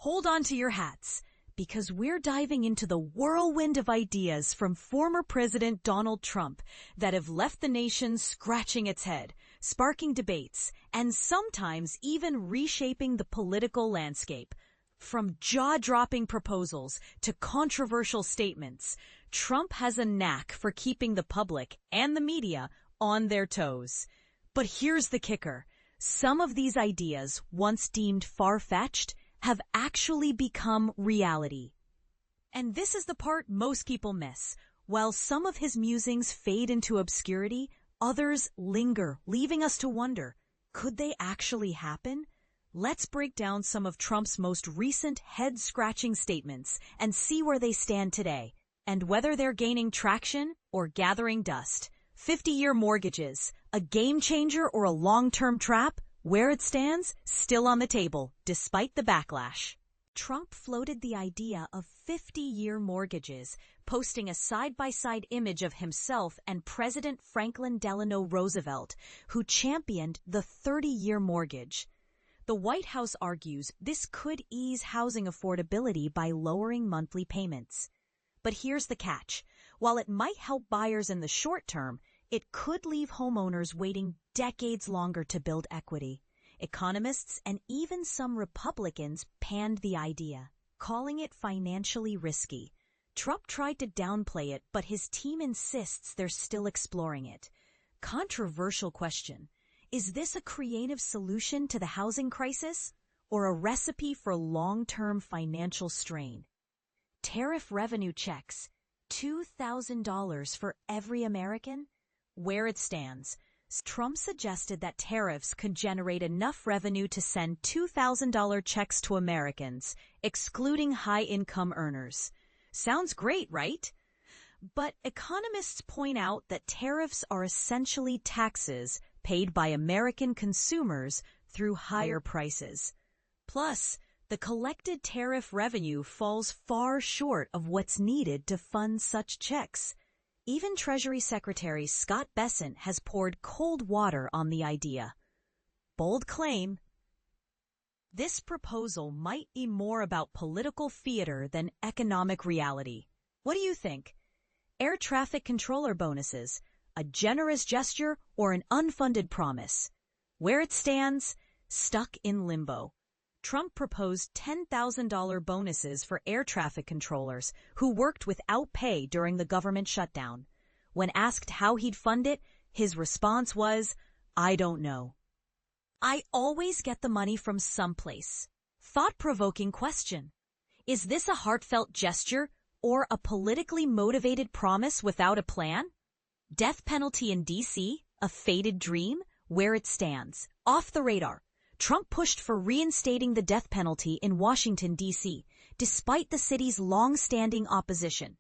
Hold on to your hats, because we're diving into the whirlwind of ideas from former President Donald Trump that have left the nation scratching its head, sparking debates, and sometimes even reshaping the political landscape. From jaw-dropping proposals to controversial statements, Trump has a knack for keeping the public and the media on their toes. But here's the kicker. Some of these ideas, once deemed far-fetched, have actually become reality. And this is the part most people miss. While some of his musings fade into obscurity, others linger, leaving us to wonder, could they actually happen? Let's break down some of Trump's most recent head-scratching statements and see where they stand today, and whether they're gaining traction or gathering dust. 50-year mortgages, a game changer or a long-term trap? Where it stands, still on the table, despite the backlash. Trump floated the idea of 50-year mortgages, posting a side-by-side image of himself and President Franklin Delano Roosevelt, who championed the 30-year mortgage. The White House argues this could ease housing affordability by lowering monthly payments. But here's the catch. While it might help buyers in the short term, it could leave homeowners waiting decades longer to build equity. Economists and even some Republicans panned the idea, calling it financially risky. Trump tried to downplay it, but his team insists they're still exploring it. Controversial question. Is this a creative solution to the housing crisis or a recipe for long-term financial strain? Tariff revenue checks, $2,000 for every American? Where it stands, Trump suggested that tariffs could generate enough revenue to send $2,000 checks to Americans, excluding high-income earners. Sounds great, right? But economists point out that tariffs are essentially taxes paid by American consumers through higher prices. Plus, the collected tariff revenue falls far short of what's needed to fund such checks. Even Treasury Secretary Scott Bessent has poured cold water on the idea. Bold claim. This proposal might be more about political theater than economic reality. What do you think? Air traffic controller bonuses, a generous gesture, or an unfunded promise? Where it stands, stuck in limbo. Trump proposed $10,000 bonuses for air traffic controllers who worked without pay during the government shutdown. When asked how he'd fund it, his response was, "I don't know." I always get the money from someplace. Thought-provoking question. Is this a heartfelt gesture or a politically motivated promise without a plan? Death penalty in D.C., a faded dream? Where it stands, off the radar. Trump pushed for reinstating the death penalty in Washington, D.C., despite the city's long-standing opposition.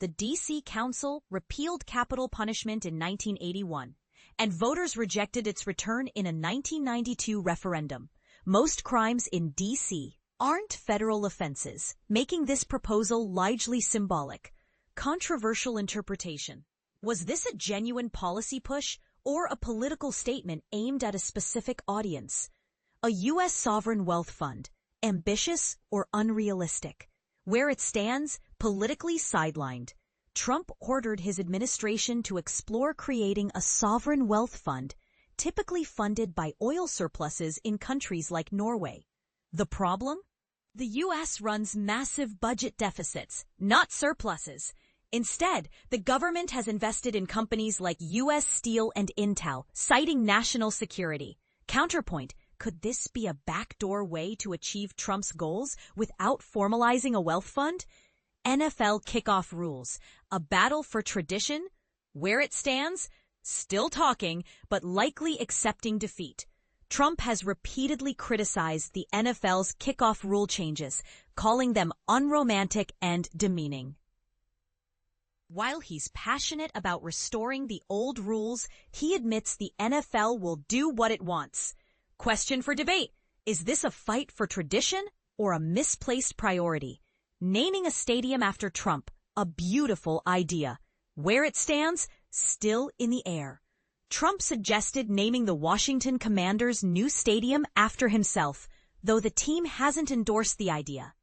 The D.C. Council repealed capital punishment in 1981, and voters rejected its return in a 1992 referendum. Most crimes in D.C. aren't federal offenses, making this proposal largely symbolic. Controversial interpretation. Was this a genuine policy push or a political statement aimed at a specific audience? A U.S. sovereign wealth fund, ambitious or unrealistic? Where it stands, politically sidelined. Trump ordered his administration to explore creating a sovereign wealth fund, typically funded by oil surpluses in countries like Norway. The problem? The U.S. runs massive budget deficits, not surpluses. Instead, the government has invested in companies like U.S. Steel and Intel, citing national security. Counterpoint. Could this be a backdoor way to achieve Trump's goals without formalizing a wealth fund? NFL kickoff rules, a battle for tradition? Where it stands? Still talking, but likely accepting defeat. Trump has repeatedly criticized the NFL's kickoff rule changes, calling them unromantic and demeaning. While he's passionate about restoring the old rules, he admits the NFL will do what it wants. Question for debate. Is this a fight for tradition or a misplaced priority? Naming a stadium after Trump, a beautiful idea. Where it stands, still in the air. Trump suggested naming the Washington Commanders' new stadium after himself. though the team hasn't endorsed the idea.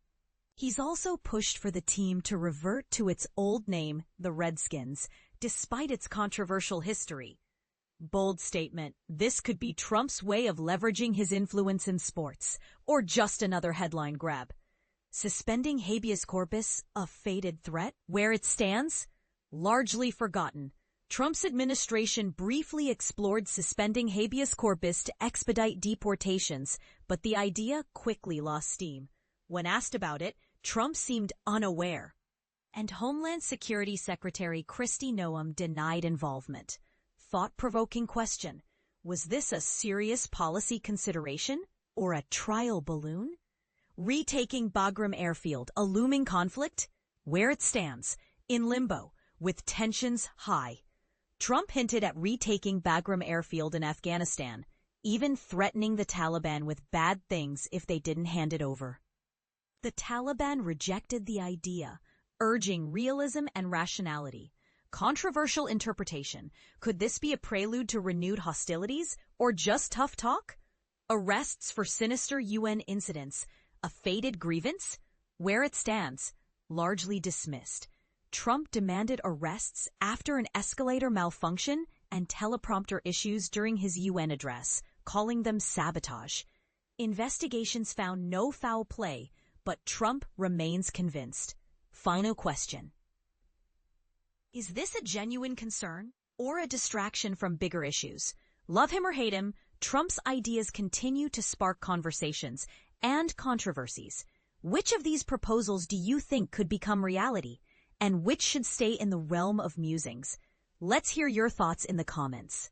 He's also pushed for the team to revert to its old name, the Redskins, despite its controversial history. Bold statement, this could be Trump's way of leveraging his influence in sports, or just another headline grab. Suspending habeas corpus, a faded threat? Where it stands? Largely forgotten. Trump's administration briefly explored suspending habeas corpus to expedite deportations, but the idea quickly lost steam. When asked about it, Trump seemed unaware. And Homeland Security Secretary Kristi Noem denied involvement. Thought-provoking question. Was this a serious policy consideration or a trial balloon? Retaking Bagram Airfield, a looming conflict? Where it stands, in limbo, with tensions high. Trump hinted at retaking Bagram Airfield in Afghanistan, even threatening the Taliban with bad things if they didn't hand it over. The Taliban rejected the idea, urging realism and rationality. Controversial interpretation. Could this be a prelude to renewed hostilities or just tough talk? Arrests for sinister UN incidents. A faded grievance? Where it stands, largely dismissed. Trump demanded arrests after an escalator malfunction and teleprompter issues during his UN address, calling them sabotage. Investigations found no foul play, but Trump remains convinced. Final question. Is this a genuine concern or a distraction from bigger issues? Love him or hate him, Trump's ideas continue to spark conversations and controversies. Which of these proposals do you think could become reality? And which should stay in the realm of musings? Let's hear your thoughts in the comments.